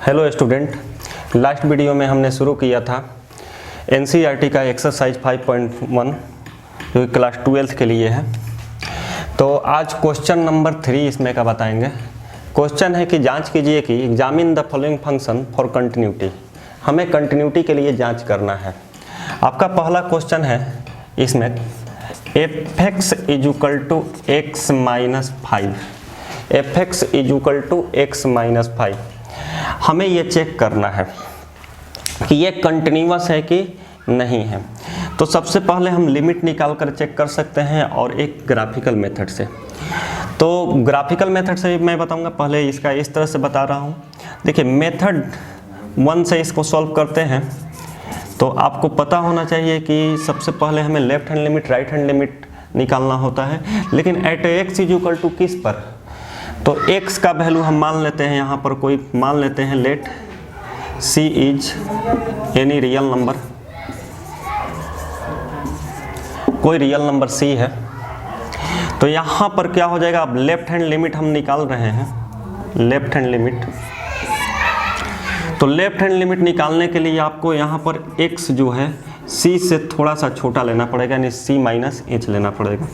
Hello student, last video में हमने शुरू किया था एनसीईआरटी का एक्सरसाइज 5.1 जो कि क्लास 12th के लिए है। तो आज क्वेश्चन नंबर 3 इसमें का बताएंगे। क्वेश्चन है कि जांच कीजिए कि examine the following function for continuity. हमें कंटिन्यूटी के लिए जांच करना है। आपका पहला क्वेश्चन है इसमें f(x) = x - 5, f(x) = x - 5। हमें ये चेक करना है कि ये कंटिन्यूअस है कि नहीं है। तो सबसे पहले हम लिमिट निकाल कर चेक कर सकते हैं और एक ग्राफिकल मेथड से। तो ग्राफिकल मेथड से मैं बताऊंगा, पहले इसका इस तरह से बता रहा हूँ। देखिए मेथड 1 से इसको सॉल्व करते हैं तो आपको पता होना चाहिए कि सबसे पहले हमें left hand limit right hand limit निकालना होता है। लेकिन एट x = किस पर, तो x का वैल्यू हम मान लेते हैं, यहाँ पर कोई मान लेते हैं let c is any real number, कोई रियल नंबर c है। तो यहाँ पर क्या हो जाएगा, अब लेफ्ट हैंड लिमिट हम निकाल रहे हैं, लेफ्ट हैंड लिमिट। तो लेफ्ट हैंड लिमिट निकालने के लिए आपको यहाँ पर x जो है c से थोड़ा सा छोटा लेना पड़ेगा, यानी c - h लेना पड़ेगा।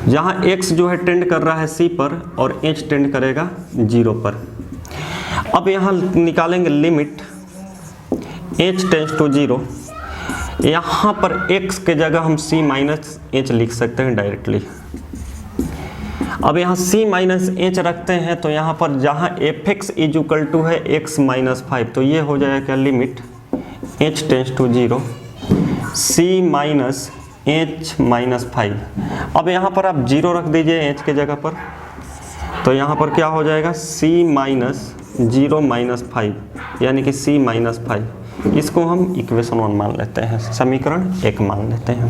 जहाँ x जो है टेंड कर रहा है c पर और h टेंड करेगा 0 पर। अब यहाँ निकालेंगे लिमिट h टेंड्स टू 0। यहाँ पर x के जगह हम c - h लिख सकते हैं डायरेक्टली। अब यहाँ c - h रखते हैं तो यहाँ पर जहाँ f(x) = है x - 5, तो ये हो जाएगा क्या, limit h tends to 0 c h - 5। अब यहाँ पर आप 0 रख दीजिए h के जगह पर, तो यहाँ पर क्या हो जाएगा c - 0 - 5, यानी कि c - 5। इसको हम इक्वेशन 1 मान लेते हैं, समीकरण 1 मान लेते हैं।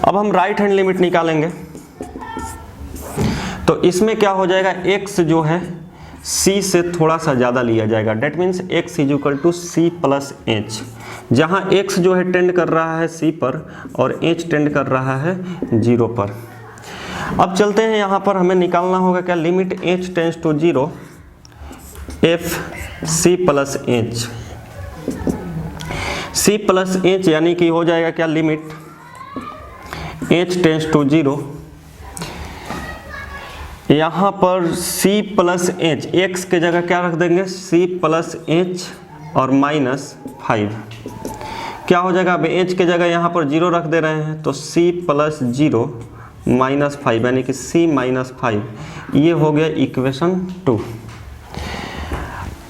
अब हम राइट हैंड लिमिट निकालेंगे तो इसमें क्या हो जाएगा, x जो है c से थोड़ा सा ज़्यादा लिया जाएगा। That means x = c + h। जहाँ x जो है टेंड कर रहा है c पर और h टेंड कर रहा है 0 पर। अब चलते हैं, यहाँ पर हमें निकालना होगा क्या, limit h tends to 0 f c + h, c + h यानी कि हो जाएगा क्या, लिमिट h टेंड्स टू 0। यहाँ पर c + h, x के जगह क्या रख देंगे, c + h और -5। क्या हो जाएगा, अब h के जगह यहाँ पर 0 रख दे रहे हैं तो c + 0 -5, यानी कि c - 5। ये हो गया इक्वेशन 2।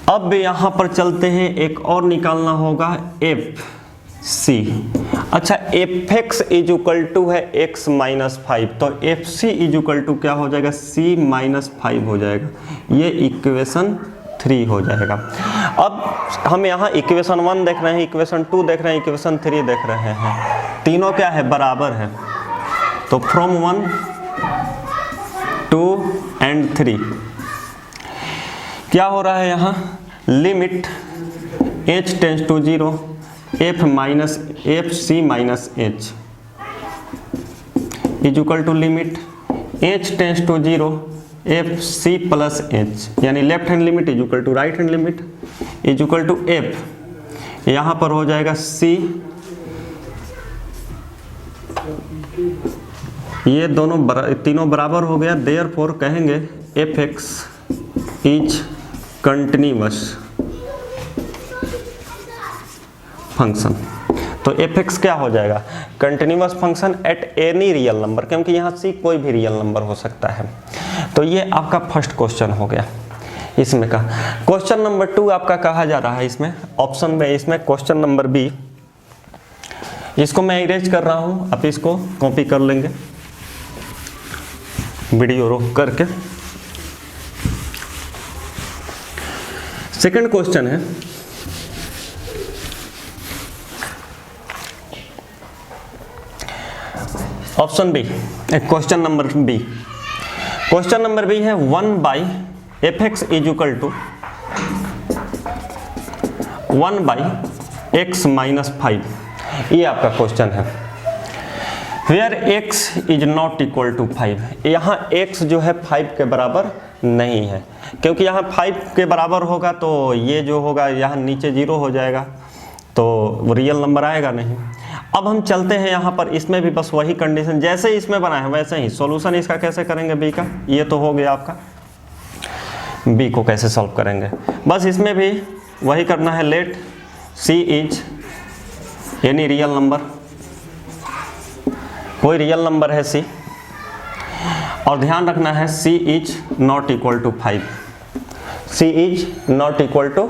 अब यहाँ पर चलते हैं, एक और निकालना होगा fc। अच्छा, f(x) = है x - 5, तो fc = क्या हो जाएगा, c - 5 हो जाएगा। ये इक्वेशन 3 हो जाएगा। अब हम यहाँ इक्वेशन 1 देख रहे हैं, इक्वेशन 2 देख रहे हैं, इक्वेशन 3 देख रहे हैं। तीनों क्या है, बराबर है। तो फ्रॉम 1 2 एंड 3 क्या हो रहा है, यहाँ limit h tends to 0 f c - h = limit h tends to 0 f c + h, यानी left hand limit = right hand limit = f। यहाँ पर हो जाएगा c, ये तीनों बराबर हो गया। देयरफॉर कहेंगे f(x) इज कंटिन्यूअस फंक्शन। तो f(x) क्या हो जाएगा, continuous function at any real number, क्योंकि यहाँ c कोई भी रियल नंबर हो सकता है। तो ये आपका फर्स्ट क्वेश्चन हो गया इसमें का। क्वेश्चन नंबर 2 आपका कहा जा रहा है इसमें ऑप्शन में, इसमें क्वेश्चन नंबर बी। इसको मैं इरेज कर रहा हूँ, आप इसको कॉपी कर लेंगे वीडियो रोक करके। सेकंड क्वेश्चन है, option B, question number B. Question number B है 1/f(x) = 1/x - 5। ये आपका क्वेश्चन है। Where x is not equal to 5, यहाँ x जो है 5 के बराबर नहीं है। क्योंकि यहाँ 5 के बराबर होगा तो ये जो होगा यहाँ नीचे 0 हो जाएगा, तो रियल नंबर आएगा नहीं। अब हम चलते हैं यहाँ पर, इसमें भी बस वही कंडीशन जैसे इसमें बना है वैसे ही सॉल्यूशन इसका कैसे करेंगे बी का, ये तो हो गया आपका, बी को कैसे सॉल्व करेंगे, बस इसमें भी वही करना है। Let C is any real number, कोई रियल नंबर है सी, और ध्यान रखना है C is not equal to 5, C is not equal to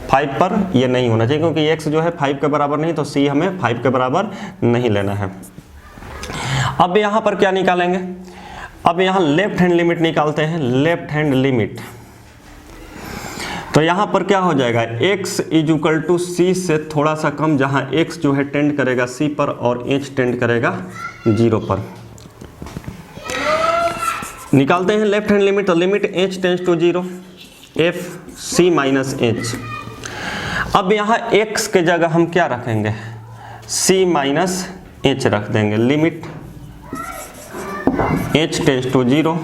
5 पर ये नहीं होना चाहिए, क्योंकि x जो है 5 के बराबर नहीं, तो c हमें 5 के बराबर नहीं लेना है। अब यहाँ पर क्या निकालेंगे, अब यहाँ लेफ्ट हैंड लिमिट निकालते हैं, लेफ्ट हैंड लिमिट। तो यहाँ पर क्या हो जाएगा, x is equal to c से थोड़ा सा कम, जहाँ x जो है टेंड करेगा c पर और h टेंड करेगा 0 पर। निकालते हैं लेफ्ट हैंड लिमिट, तो limit h tends to 0 f c minus h। अब यहाँ x के जगह हम क्या रखेंगे, c माइनस h रख देंगे, limit h tends to 0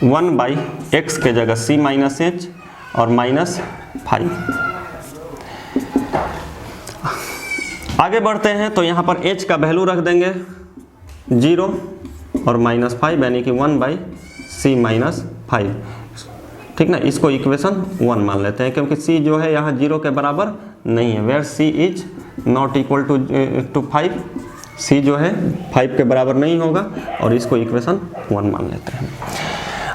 1 by x के जगह c माइनस h और माइनस 5। आगे बढ़ते हैं तो यहाँ पर h का वैल्यू रख देंगे 0 और माइनस 5, यानी कि 1 बाई c माइनस 5, ठीक ना। इसको इक्वेशन 1 मान लेते हैं, क्योंकि c जो है यहाँ 0 के बराबर नहीं है, where c is not equal to 5, c जो है 5 के बराबर नहीं होगा, और इसको इक्वेशन 1 मान लेते हैं।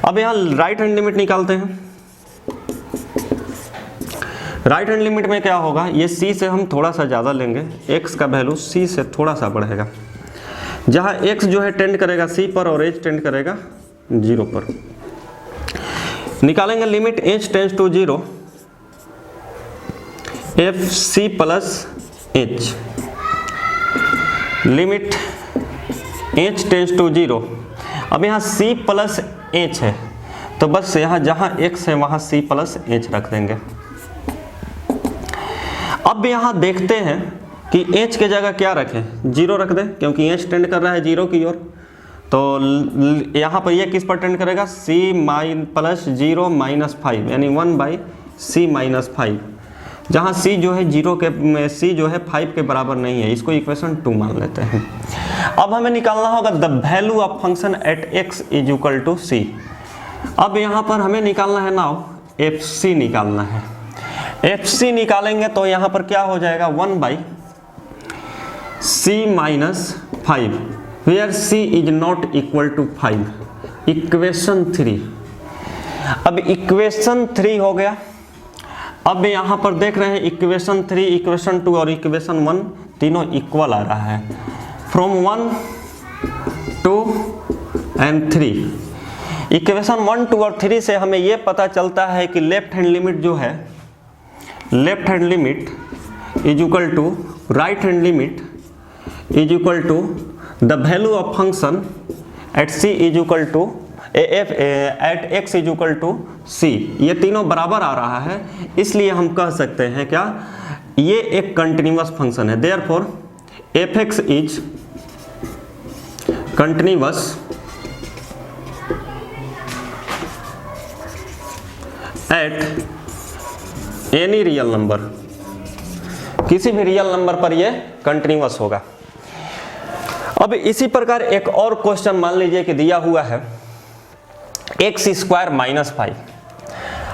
अब यहाँ राइट हैंड लिमिट निकालते हैं। राइट हैंड लिमिट में क्या होगा, ये c से हम थोड़ा सा ज़्यादा लेंगे, x का वैल्यू c से थोड़ा सा बढ़ेगा, जहाँ x जो है टेंड करेगा c पर और h टेंड करेगा 0 पर। निकालेंगे limit h tends to 0 f c plus h, limit h tends to 0। अब यहाँ c प्लस h है, तो बस यहाँ जहाँ x है वहाँ c प्लस h रख देंगे। अब यहाँ देखते हैं कि h के जगह क्या रखें, 0 रख दें, क्योंकि h टेंड कर रहा है 0 की ओर, तो यहाँ पर ये किस पर टेंड करेगा, c प्लस 0 माइनस 5, यानी 1 बाई c माइनस 5, जहाँ c जो है 0 के c जो है 5 के बराबर नहीं है, इसको इक्वेशन 2 मान लेते हैं। अब हमें निकालना होगा the value of function at x is equal to c। अब यहाँ पर हमें निकालना है नाउ fc निकालना है। fc निकालेंगे तो यहाँ पर क्या हो जाएगा, 1 by c minus 5, where c is not equal to 5, equation 3। अब इक्वेशन 3 हो गया। अब यहाँ पर देख रहे हैं इक्वेशन 3, इक्वेशन 2 और इक्वेशन 1 तीनों इक्वल आ रहा है, फ्रॉम 1 2 एंड 3। इक्वेशन 1 2 और 3 से हमें ये पता चलता है कि लेफ्ट हैंड लिमिट जो है, left hand limit is equal to right hand limit is equal to the value of function at c is equal to at x is equal to c। ये तीनों बराबर आ रहा है, इसलिए हम कह सकते हैं क्या, ये एक कंटिन्यूअस फंक्शन है। Therefore fx is continuous at any real number, किसी भी रियल नंबर पर ये कंटिन्यूअस होगा। अब इसी प्रकार एक और क्वेश्चन मान लीजिए कि दिया हुआ है एक्स स्क्वायर माइनस 5।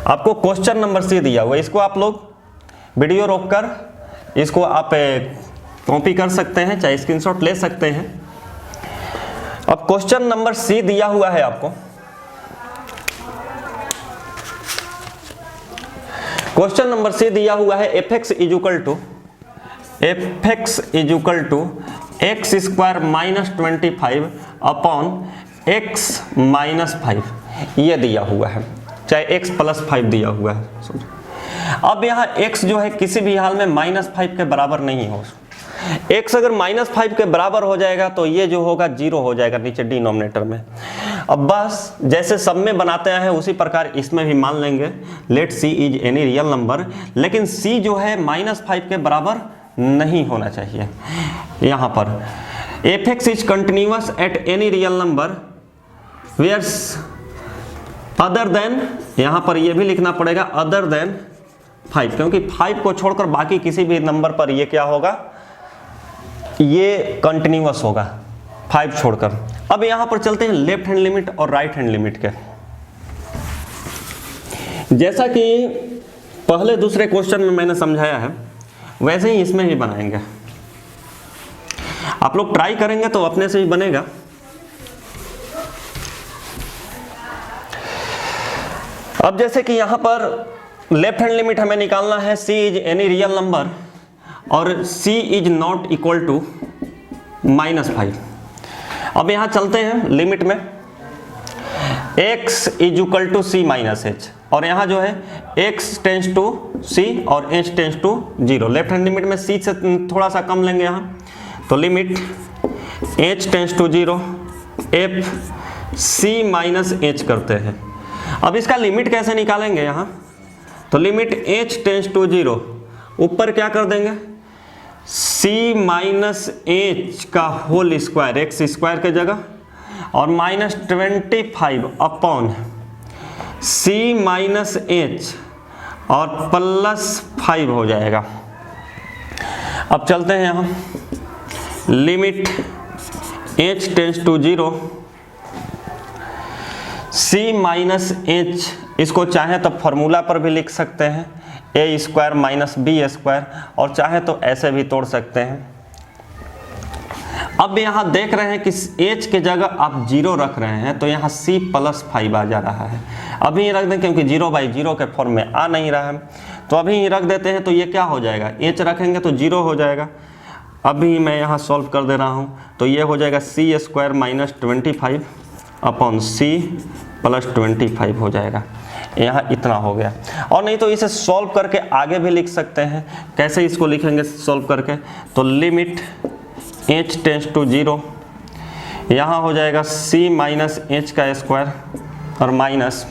आपको क्वेश्चन नंबर सी दिया हुआ है, इसको आप लोग वीडियो रोककर इसको आप कॉपी कर सकते हैं, चाहे स्क्रीनशॉट ले सकते हैं। अब क्वेश्चन नंबर सी दिया हुआ है आपको, क्वेश्चन नंबर सी दिया हुआ है fx is equal to x square minus 25 upon x minus 5, ये दिया हुआ है, चाहे x प्लस 5 दिया हुआ है। अब यहाँ x जो है किसी भी हाल में माइनस 5 के बराबर नहीं हो। x अगर माइनस 5 के बराबर हो जाएगा तो ये जो होगा 0 हो जाएगा नीचे डिनोमिनेटर में। अब बस जैसे सब में बनाते हैं उसी प्रकार इसमें भी मान लेंगे, let c is any real number, लेकिन c जो है माइनस 5 के बराबर नहीं होना चाहिए। यहाँ पर fx is continuous at any real number where other than, यहां पर ये भी लिखना पड़ेगा अदर देन 5, क्योंकि 5 को छोड़कर बाकी किसी भी नंबर पर ये क्या होगा, ये कंटिन्यूअस होगा 5 छोड़कर। अब यहां पर चलते हैं लेफ्ट हैंड लिमिट और राइट हैंड लिमिट के। जैसा कि पहले दूसरे क्वेश्चन में मैंने समझाया है वैसे ही इसमें भी बनाएंगे। आप लोग ट्राई करेंगे तो अपने से ही बनेगा। अब जैसे कि यहां पर लेफ्ट हैंड लिमिट हमें निकालना है c is any real number और c is not equal to -5। अब यहां चलते हैं लिमिट में, x is equal to c minus h, और यहां जो है x टेंस टू c और h tends to 0। Left hand limit में c से थोड़ा सा कम लेंगे यहां, तो limit h tends to 0 f c minus h करते हैं। अब इसका लिमिट कैसे निकालेंगे यहाँ, तो लिमिट h टेंस टू 0, ऊपर क्या कर देंगे c माइनस h का होल स्क्वायर, एक्स स्क्वायर के जगह, और -25 अपॉन c माइनस h और +5 हो जाएगा। अब चलते हैं यहाँ, limit h tends to 0 c minus h, इसको चाहे तो फॉर्मूला पर भी लिख सकते हैं a square minus b square, और चाहे तो ऐसे भी तोड़ सकते हैं। अब यहाँ देख रहे हैं कि h के जगह आप 0 रख रहे हैं तो यहाँ c + 5 आ जा रहा है। अभी ही रख दें क्योंकि 0/0 के फॉर्म में आ नहीं रहा है, तो अभी ही रख देते हैं। तो ये क्या हो जाएगा, h रखेंगे तो 0 हो जाएगा। अभी मैं यहाँ सॉल्व कर दे रहा हूँ, तो ये हो जाएगा c square minus 25 upon c + 25 हो जाएगा। यहाँ इतना हो गया। और नहीं तो इसे सॉल्व करके आगे भी लिख सकते हैं। कैसे इसको लिखेंगे सॉल्व करके, तो लिमिट h टेंस टू 0, यहाँ हो जाएगा c माइनस h का स्क्वायर और माइनस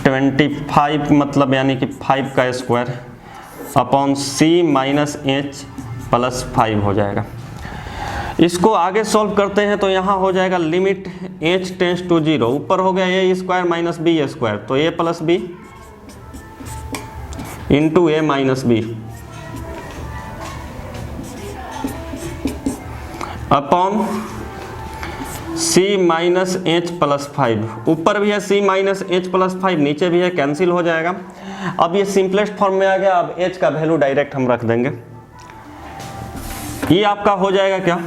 25 मतलब यानी कि 5 का square upon c minus h + 5 हो जाएगा। इसको आगे सॉल्व करते हैं तो यहाँ हो जाएगा लिमिट h टेंस टू 0, ऊपर हो गया a square minus b square, तो a + b into a minus b upon c minus h + 5, ऊपर भी है c माइनस h + 5, नीचे भी है, कैंसिल हो जाएगा। अब ये सिंपलेस्ट फॉर्म में आ गया। अब h का वैल्यू डायरेक्ट हम रख देंगे। ये आपका हो जाएगा क्या,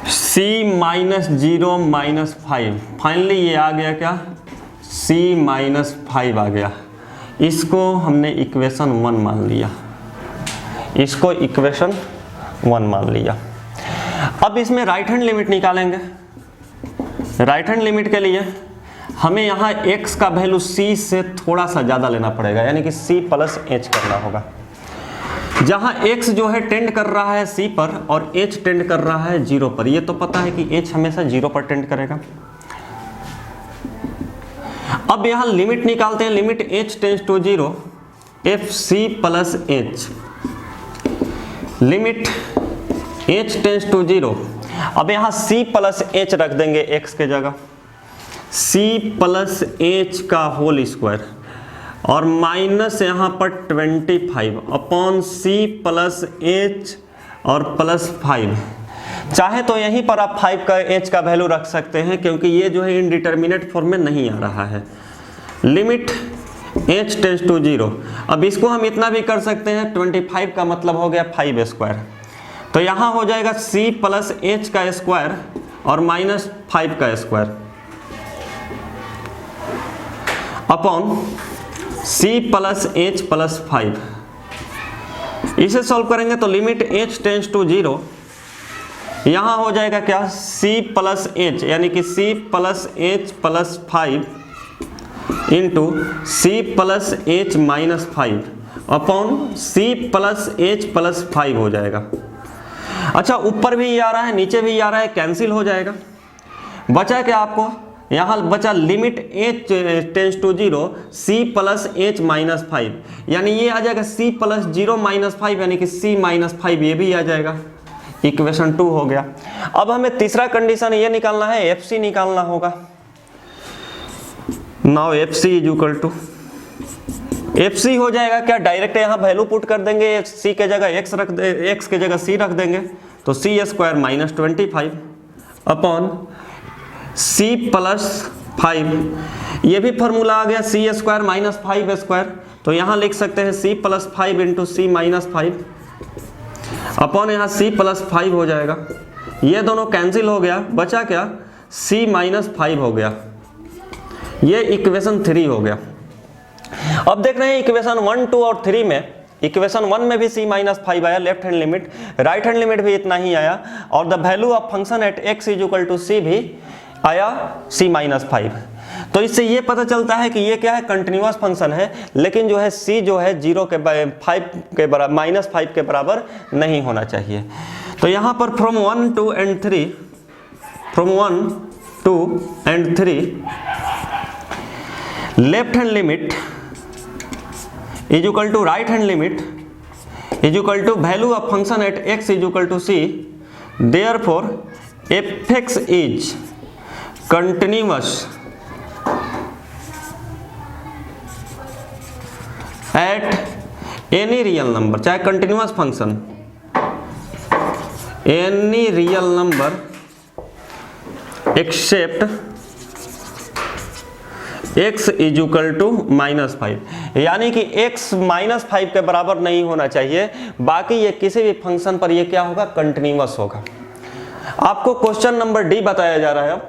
c माइनस 0 माइनस 5, फाइनली ये आ गया क्या, c माइनस 5 आ गया। इसको हमने इक्वेशन 1 मान लिया, इसको इक्वेशन 1 मान लिया। अब इसमें राइट हैंड लिमिट निकालेंगे। राइट हैंड लिमिट के लिए हमें यहाँ x का वैल्यू c से थोड़ा सा ज़्यादा लेना पड़ेगा, यानी कि c + h करना होगा। जहाँ x जो है टेंड कर रहा है c पर और h टेंड कर रहा है 0 पर। ये तो पता है कि h हमेशा 0 पर टेंड करेगा। अब यहाँ लिमिट निकालते हैं, limit h tends to 0 f c + h, limit h tends to 0। अब यहाँ c + h रख देंगे x के जगह, c + h का होल स्क्वायर और माइनस यहाँ पर 25 अपॉन c + h और +5। चाहे तो यहीं पर आप 5 का h का वैल्यू रख सकते हैं, क्योंकि ये जो है इनडिटर्मिनेट फॉर्म में नहीं आ रहा है। Limit h tends to 0। अब इसको हम इतना भी कर सकते हैं, 25 का मतलब हो गया 5 स्क्वायर, तो यहाँ हो जाएगा c + h का स्क्वायर और -5 का स्क्वायर अपॉन c + h + 5। इसे सॉल्व करेंगे तो लिमिट h टेंस टू 0, यहाँ हो जाएगा क्या, c + h यानी कि c + h + 5 into c + h - 5 upon c + h + 5 हो जाएगा। अच्छा, ऊपर भी आ रहा है नीचे भी आ रहा है, कैंसिल हो जाएगा। बचा क्या आपको, यहाँ बचा limit h tends to 0 c + h - 5, यानी ये आ जाएगा c + 0 - 5 यानी कि c - 5, ये भी आ जाएगा। इक्वेशन 2 हो गया। अब हमें तीसरा कंडीशन ये निकालना है, एफ सी निकालना होगा। Now f c is equal to, F c हो जाएगा क्या, डायरेक्ट यहाँ वैल्यू पुट कर देंगे, सी के जगह एक्स रख दे, एक्स के जगह सी रख देंगे, तो C square minus 25 upon C plus 5। ये भी फॉर्मूला आ गया, सी स्क्वायर माइनस 5 स्क्वायर, तो यहाँ लिख सकते हैं सी प्लस 5 इंटू सी माइनस 5 अपॉन यहाँ सी प्लस 5 हो जाएगा। ये दोनों कैंसिल हो गया, बचा क्या, सी माइनस 5 हो गया। ये इक्वेशन 3 हो गया। अब देख रहे हैं इक्वेशन 1, 2 और 3 में, इक्वेशन 1 में भी c माइनस 5 आया left hand limit, right hand limit भी इतना ही आया, और the value of function at x is equal to C भी आया c माइनस 5। तो इससे ये पता चलता है कि ये क्या है, कंटिन्यूअस फंक्शन है, लेकिन जो है c जो है 0 के 5 के बराबर माइनस 5 के बराबर नहीं होना चाहिए। तो यहाँ पर from 1, 2 and 3, from 1, 2 and 3 left hand limit is equal to right hand limit is equal to value of function at x is equal to c, therefore fx is continuous at any real number, चाहे continuous function any real number except x is equal to minus 5, यानी कि x minus 5 के बराबर नहीं होना चाहिए, बाकी ये किसी भी फंक्शन पर ये क्या होगा, कंटिन्यूअस होगा। आपको क्वेश्चन नंबर डी बताया जा रहा है। अब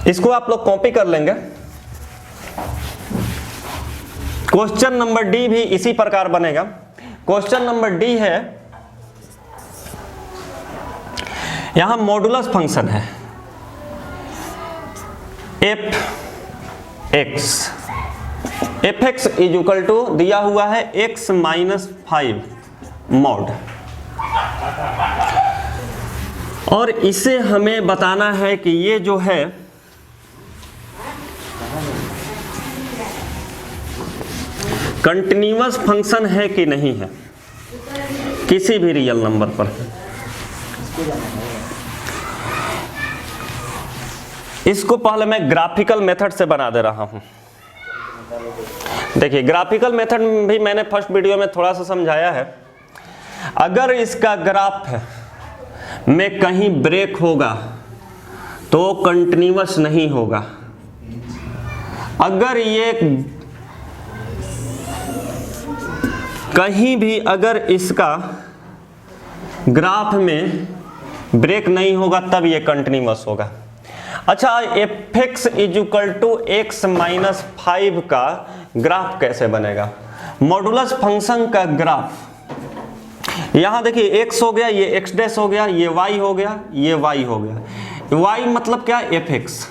इसको आप लोग कॉपी कर लेंगे। क्वेश्चन नंबर डी भी इसी प्रकार बनेगा। क्वेश्चन नंबर डी है, यहां मॉडुलस फंक्शन है f x is equal to दिया हुआ है x माइनस 5 मॉड, और इसे हमें बताना है कि ये जो है कंटिन्यूअस फंक्शन है कि नहीं है किसी भी रियल नंबर पर। इसको पहले मैं ग्राफिकल मेथड से बना दे रहा हूं। देखिए ग्राफिकल मेथड भी मैंने फर्स्ट वीडियो में थोड़ा सा समझाया है। अगर इसका ग्राफ में कहीं ब्रेक होगा तो कंटिन्यूअस नहीं होगा। अगर ये कहीं भी अगर इसका ग्राफ में ब्रेक नहीं होगा तब ये कंटिन्यूअस होगा। अच्छा, f x is equal to x minus 5 का ग्राफ कैसे बनेगा? मॉडुलस फंक्शन का ग्राफ यहां देखिए x हो गया, ये x डैश हो गया, ये y हो गया, ये y हो गया। y मतलब क्या? F x.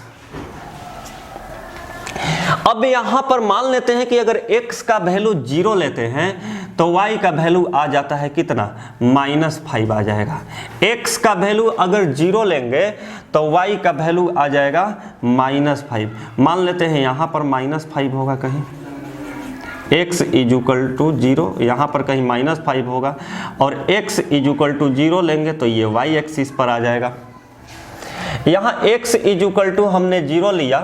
अब यहां पर मान लेते हैं कि अगर x का वैल्यू 0 लेते हैं तो y का वैल्यू आ जाता है कितना? -5 आ जाएगा। x का वैल्यू अगर 0 लेंगे तो y का वैल्यू आ जाएगा -5। मान लेते हैं यहां पर -5 होगा, कहीं x इज इक्वल टू 0, यहाँ पर कहीं -5 होगा, और x इज इक्वल टू 0 लेंगे तो ये y एक्सिस पर आ जाएगा। यहाँ x इज इक्वल टू हमने 0 लिया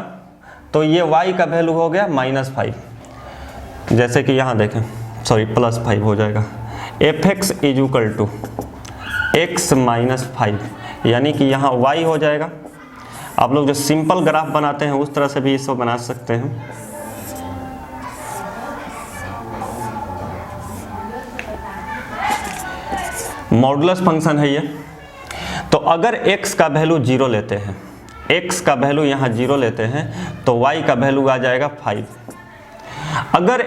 तो ये y का वैल्यू हो गया -5, जैसे कि यहाँ देखें, सॉरी +5 हो जाएगा। F x is equal to x -5, यानी कि यहाँ y हो जाएगा। आप लोग जो सिंपल ग्राफ बनाते हैं उस तरह से भी इसको बना सकते हैं। मॉडुलस फंक्शन है ये। तो अगर x का वैल्यू 0 लेते हैं, x का वैल्यू यहाँ 0 लेते हैं तो y का वैल्यू आ जाएगा 5। अगर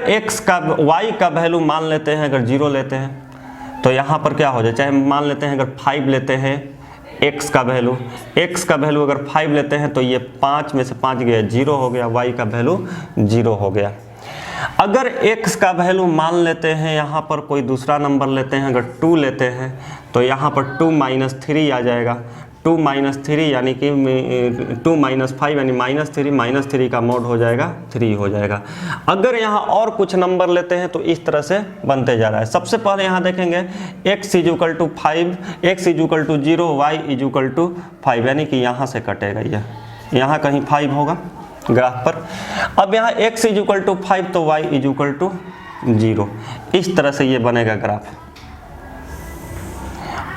y का वैल्यू मान लेते हैं अगर 0 लेते हैं तो यहाँ पर क्या हो जाए, चाहे मान लेते हैं अगर 5 लेते हैं x का वैल्यू अगर 5 लेते हैं तो ये 5 में से 5 गया 0 हो गया, y का वैल्यू 0 हो गया। अगर x का वैल्यू मान लेते हैं, यहाँ पर कोई दूसरा नंबर लेते हैं, अगर 2 लेते हैं तो यहाँ पर 2 - 3 आ जाएगा। 2 - 3 यानी कि 2 - 5 यानी -3 का मोड हो जाएगा 3 हो जाएगा। अगर यहाँ और कुछ नंबर लेते हैं तो इस तरह से बनते जा रहा है। सबसे पहले यहाँ देखेंगे x = 5, x = 0, y = 5 यानी कि यहाँ से कटेगा, यह यहाँ कहीं 5 होगा ग्राफ पर। अब यहाँ x = 5 तो y = 0, इस तरह से ये बनेगा ग्राफ।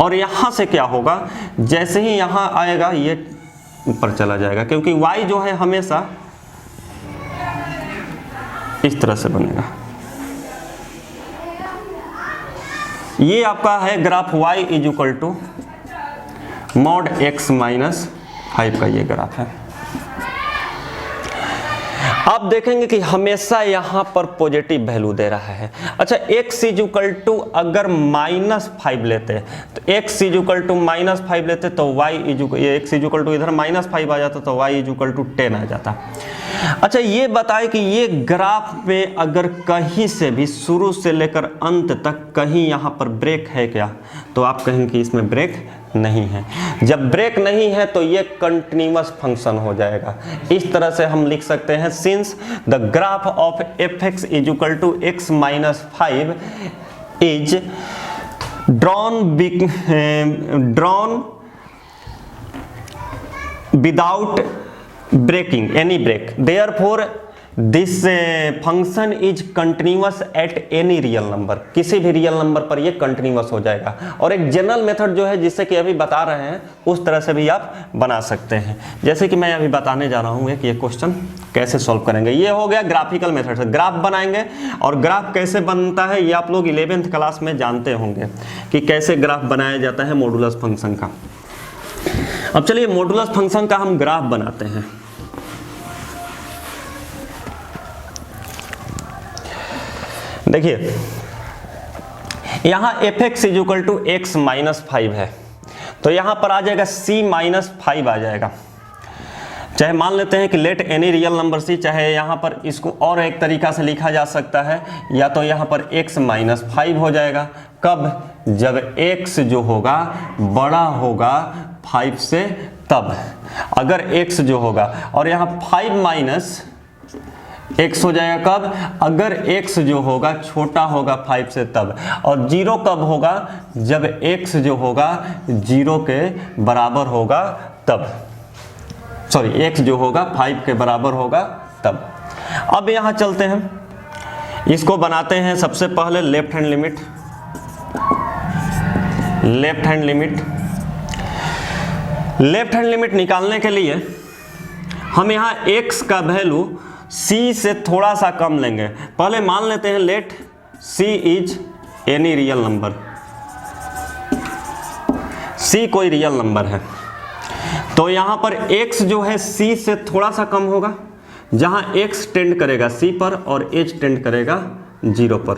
और यहाँ से क्या होगा, जैसे ही यहाँ आएगा ये ऊपर चला जाएगा, क्योंकि y जो है हमेशा इस तरह से बनेगा। ये आपका है ग्राफ y = mod x - 5 का ये ग्राफ है। आप देखेंगे कि हमेशा यहाँ पर पॉजिटिव वैल्यू दे रहा है। अच्छा, x = अगर -5 लेते तो x = -5 लेते तो y ये x = इधर -5 आ जाता तो y = 10 आ जाता। अच्छा, ये बताए कि ये ग्राफ में अगर कहीं से भी शुरू से लेकर अंत तक कहीं यहाँ पर ब्रेक है क्या, तो आप कहेंगे कि इसमें ब्रेक नहीं है। जब ब्रेक नहीं है तो ये कंटिन्यूअस फंक्शन हो जाएगा। इस तरह से हम लिख सकते हैं, since the graph of fx = x - 5 is drawn without breaking any break, therefore this function is continuous at any real number, किसी भी रियल नंबर पर ये कंटिन्यूअस हो जाएगा। और एक जनरल मेथड जो है जिससे कि अभी बता रहे हैं उस तरह से भी आप बना सकते हैं, जैसे कि मैं अभी बताने जा रहा हूँ एक ये क्वेश्चन कैसे सॉल्व करेंगे। ये हो गया ग्राफिकल मेथड से ग्राफ बनाएंगे, और ग्राफ कैसे बनता है ये आप लोग 11th क्लास में जानते होंगे कि कैसे ग्राफ बनाया जाता है मॉडुलस फंक्शन का। अब चलिए मॉडुलस फंक्शन का हम ग्राफ बनाते हैं। देखिए यहाँ fx = x - 5 है, तो यहाँ पर आ जाएगा c - 5 आ जाएगा। चाहे मान लेते हैं कि let any real number c, चाहे यहाँ पर इसको और एक तरीका से लिखा जा सकता है, या तो यहाँ पर x - 5 हो जाएगा। कब? जब x जो होगा बड़ा होगा 5 से, तब अगर x जो होगा, और यहाँ 5 - x हो जाएगा कब? अगर x जो होगा छोटा होगा 5 से, तब। और 0 कब होगा? जब x जो होगा 0 के बराबर होगा तब, सॉरी x जो होगा 5 के बराबर होगा तब। अब यहाँ चलते हैं, इसको बनाते हैं सबसे पहले left hand limit. Left hand limit निकालने के लिए हम यहाँ x का वैल्यू c से थोड़ा सा कम लेंगे। पहले मान लेते हैं let c is any real number, c कोई रियल नंबर है, तो यहाँ पर x जो है c से थोड़ा सा कम होगा, जहाँ x टेंड करेगा c पर और h टेंड करेगा 0 पर।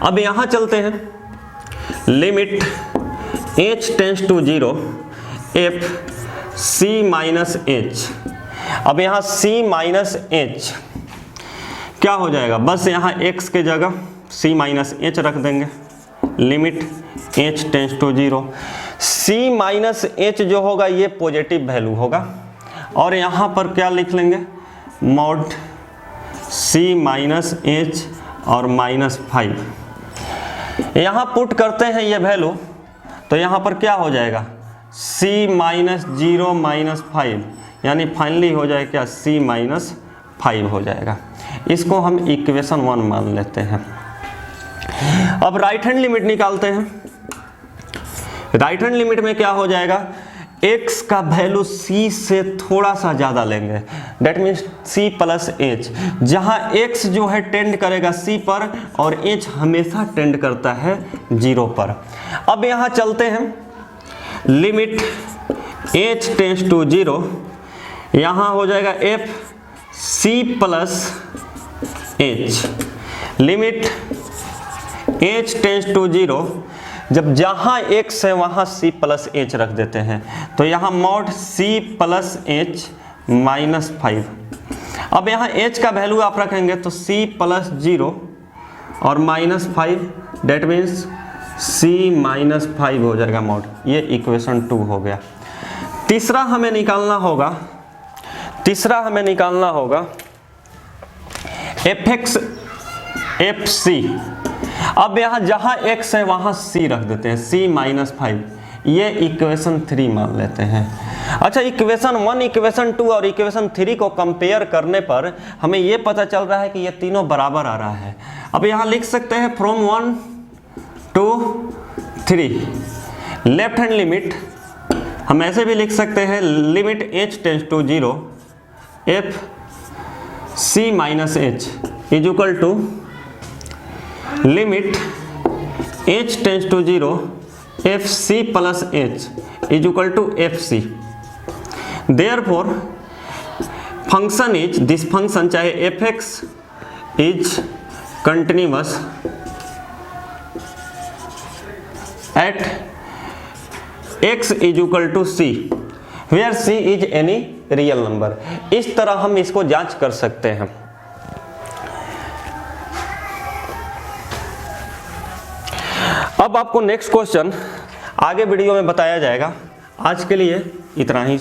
अब यहाँ चलते हैं, limit h tends to 0 f c - h। अब यहाँ c - h क्या हो जाएगा? बस यहाँ x के जगह c - h रख देंगे। Limit h tends to 0, c - h जो होगा ये पॉजिटिव वैल्यू होगा, और यहाँ पर क्या लिख लेंगे? मॉड c - h और -5। यहाँ पुट करते हैं ये वैल्यू, तो यहाँ पर क्या हो जाएगा? c - 0 - 5, यानी फाइनली हो जाएगा क्या? c - 5 हो जाएगा। इसको हम इक्वेशन 1 मान लेते हैं। अब राइट हैंड लिमिट निकालते हैं। राइट हैंड लिमिट में क्या हो जाएगा? x का वैल्यू c से थोड़ा सा ज़्यादा लेंगे, डेट मीन्स c + h, जहाँ x जो है टेंड करेगा c पर और h हमेशा टेंड करता है 0 पर। अब यहाँ चलते हैं, लिमिट h टेंड्स टू 0, यहाँ हो जाएगा f c + h। Limit h tends to 0, जब जहाँ x है वहाँ c + h रख देते हैं, तो यहाँ मॉड c + h -5। अब यहाँ h का वैल्यू आप रखेंगे तो c + 0 और -5, डेट मीन्स c माइनस 5 हो जाएगा मॉड। ये इक्वेशन 2 हो गया। तीसरा हमें निकालना होगा fx fc। अब यहाँ जहाँ x है वहाँ c रख देते हैं, c माइनस 5, ये इक्वेशन 3 मान लेते हैं। अच्छा, इक्वेशन 1, इक्वेशन 2 और इक्वेशन 3 को कंपेयर करने पर हमें ये पता चल रहा है कि ये तीनों बराबर आ रहा है। अब यहाँ लिख सकते हैं from 1 to 3, left hand limit हम ऐसे भी लिख सकते हैं, limit h tends to 0 f c minus h is equal to limit h tends to 0 F C plus H is equal to F C. Therefore function is, this function चाहे F x is continuous at x is equal to C, where c is any real number. इस तरह हम इसको जांच कर सकते हैं। अब आपको नेक्स्ट क्वेश्चन आगे वीडियो में बताया जाएगा। आज के लिए इतना ही।